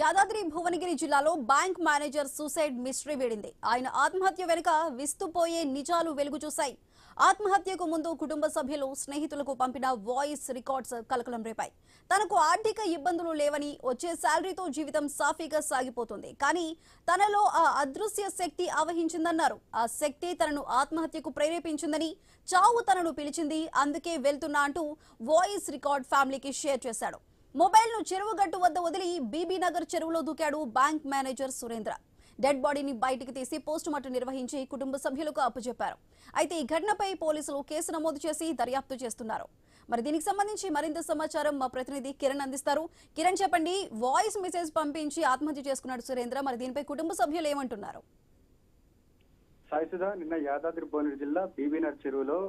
యాదాద్రి భువనగిరి జిల్లాలో bank manager suicide mystery వీడింది. ఆయన ఆత్మహత్య వెనుక విస్తుపోయే నిజాలు వెలుగు చూశాయి. ఆత్మహత్యకు ముందు కుటుంబ సభ్యులు, స్నేహితులకు పంపిన వాయిస్ రికార్డ్స్ కలకలం రేపాయి. తనకు ఆర్థిక ఇబ్బందులు లేవని, వచ్చే శాలరీతో జీవితం సాఫీగా సాగిపోతుంది, కానీ తనలో ఆ అదృశ్య శక్తి ఆవహించిందన్నారు. ఆ శక్తి తనను ఆత్మహత్యకు ప్రేరేపించిందని, చావు తనను పిలిచింది, అందుకే వెళ్తున్నా అంటూ వాయిస్ రికార్డ్ ఫ్యామిలీకి షేర్ చేశాడు. మొబైల్ ను చెరువు గట్టు వద్ద వదిలి బీబీ నగర్ చెరువులో దూకాడు బ్యాంక్ మేనేజర్ సురేంద్ర. డెడ్ బాడీని బయటికి తీసి పోస్టుమార్టం నిర్వహించి కుటుంబ సభ్యులకు అప్పచెప్పారు. అయితే ఈ ఘటనపై పోలీసులు కేసు నమోదు చేసి దర్యాప్తు చేస్తున్నారు. మరి దీనికి సంబంధించి మరింత సమాచారం మా ప్రతినిధి కిరణ్ అందిస్తారు. కిరణ్, చెప్పండి, వాయిస్ మెసేజ్ పంపించి ఆత్మహత్య చేసుకున్నాడు సురేంద్ర. మరి దీనిపై కుటుంబ సభ్యులు ఏమంటున్నారు? సాయిసుధా, నిన్న యాదాద్రి భువనగిరి జిల్లా బీబీనగర్ చెరువులో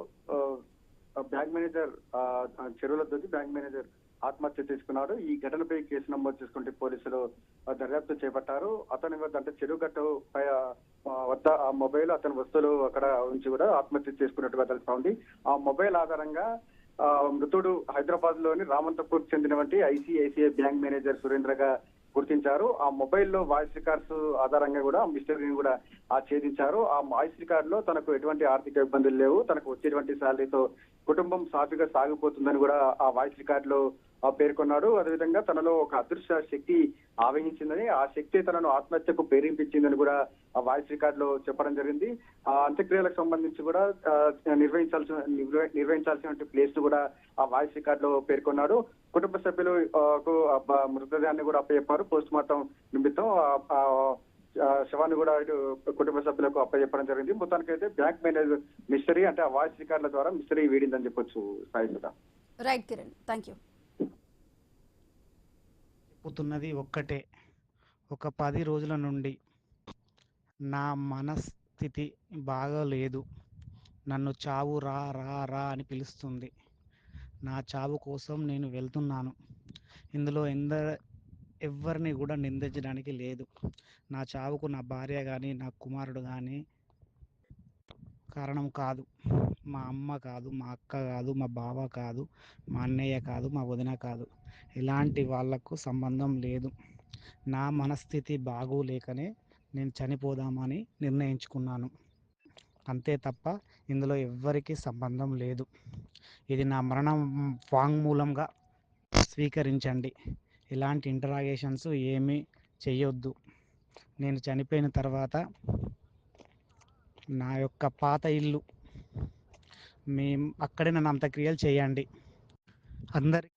బ్యాంక్ మేనేజర్ చెరువులో దొరికి బ్యాంక్ మేనేజర్ ఆత్మహత్య చేసుకున్నాడు. ఈ ఘటనపై కేసు నమోదు చేసుకుంటే పోలీసులు దర్యాప్తు చేపట్టారు. అతని వద్ద అంటే చెరువు గట్టు వద్ద ఆ మొబైల్, అతని వస్తువులు అక్కడ ఉంచి కూడా ఆత్మహత్య చేసుకున్నట్టుగా తెలుస్తోంది. ఆ మొబైల్ ఆధారంగా మృతుడు హైదరాబాద్ లోని రామంతపూర్ చెందినటువంటి ఐసిఐసిఐ బ్యాంక్ మేనేజర్ సురేంద్రగా గుర్తించారు. ఆ మొబైల్లో వాయిస్ రికార్డ్స్ ఆధారంగా కూడా మిస్టరీని కూడా ఛేదించారు. ఆ వాయిస్ రికార్డ్ లో తనకు ఎటువంటి ఆర్థిక ఇబ్బందులు లేవు, తనకు వచ్చేటువంటి శాలరీతో కుటుంబం సాఫీగా సాగిపోతుందని కూడా ఆ వాయిస్ రికార్డ్ లో పేర్కొన్నాడు. అదేవిధంగా తనలో ఒక అదృశ్య శక్తి ఆవహించిందని, ఆ శక్తి తనను ఆత్మహత్యకు ప్రేరేపించిందని కూడా ఆ వాయిస్ రికార్డ్ లో చెప్పడం జరిగింది. ఆ అంత్యక్రియలకు సంబంధించి కూడా నిర్వహించాల్సిన ప్లేస్ ను కూడా ఆ వాయిస్ రికార్డ్ లో పేర్కొన్నాడు. కుటుంబ సభ్యులు మృతదేహాన్ని కూడా అప్పచెప్పారు. పోస్ట్ మార్టం నిమిత్తం శవాన్ని కూడా కుటుంబ సభ్యులకు అప్పచెప్పడం జరిగింది. మొత్తానికైతే బ్యాంక్ మేనేజర్ మిస్టరీ అంటే ఆ వాయిస్ రికార్డుల ద్వారా మిస్టరీ వీడిందని చెప్పొచ్చు. Right Kiran, thank you. చెప్పుతున్నది ఒక్కటే, ఒక 10 రోజుల నుండి నా మనస్థితి బాగలేదు. నన్ను చావు రా రా రా అని పిలుస్తుంది. నా చావు కోసం నేను వెళ్తున్నాను. ఇందులో ఎవరిని కూడా నిందించడానికి లేదు. నా చావుకు నా భార్య కానీ, నా కుమారుడు కానీ కారణం కాదు. మా అమ్మ కాదు, మా అక్క కాదు, మా బావ కాదు, మా అన్నయ్య కాదు, మా వదిన కాదు. ఇలాంటి వాళ్లకు సంబంధం లేదు. నా మనస్థితి బాగోలేకనే నేను చనిపోదామని నిర్ణయించుకున్నాను. అంతే తప్ప ఇందులో ఎవ్వరికీ సంబంధం లేదు. ఇది నా మరణం వాంగ్మూలంగా స్వీకరించండి. ఇలాంటి ఇంటరాగేషన్స్ ఏమీ చెయ్యొద్దు. నేను చనిపోయిన తర్వాత నా యొక్క పాత ఇల్లు అక్కడే నన్ను అంత్యక్రియలు చేయండి. అందరి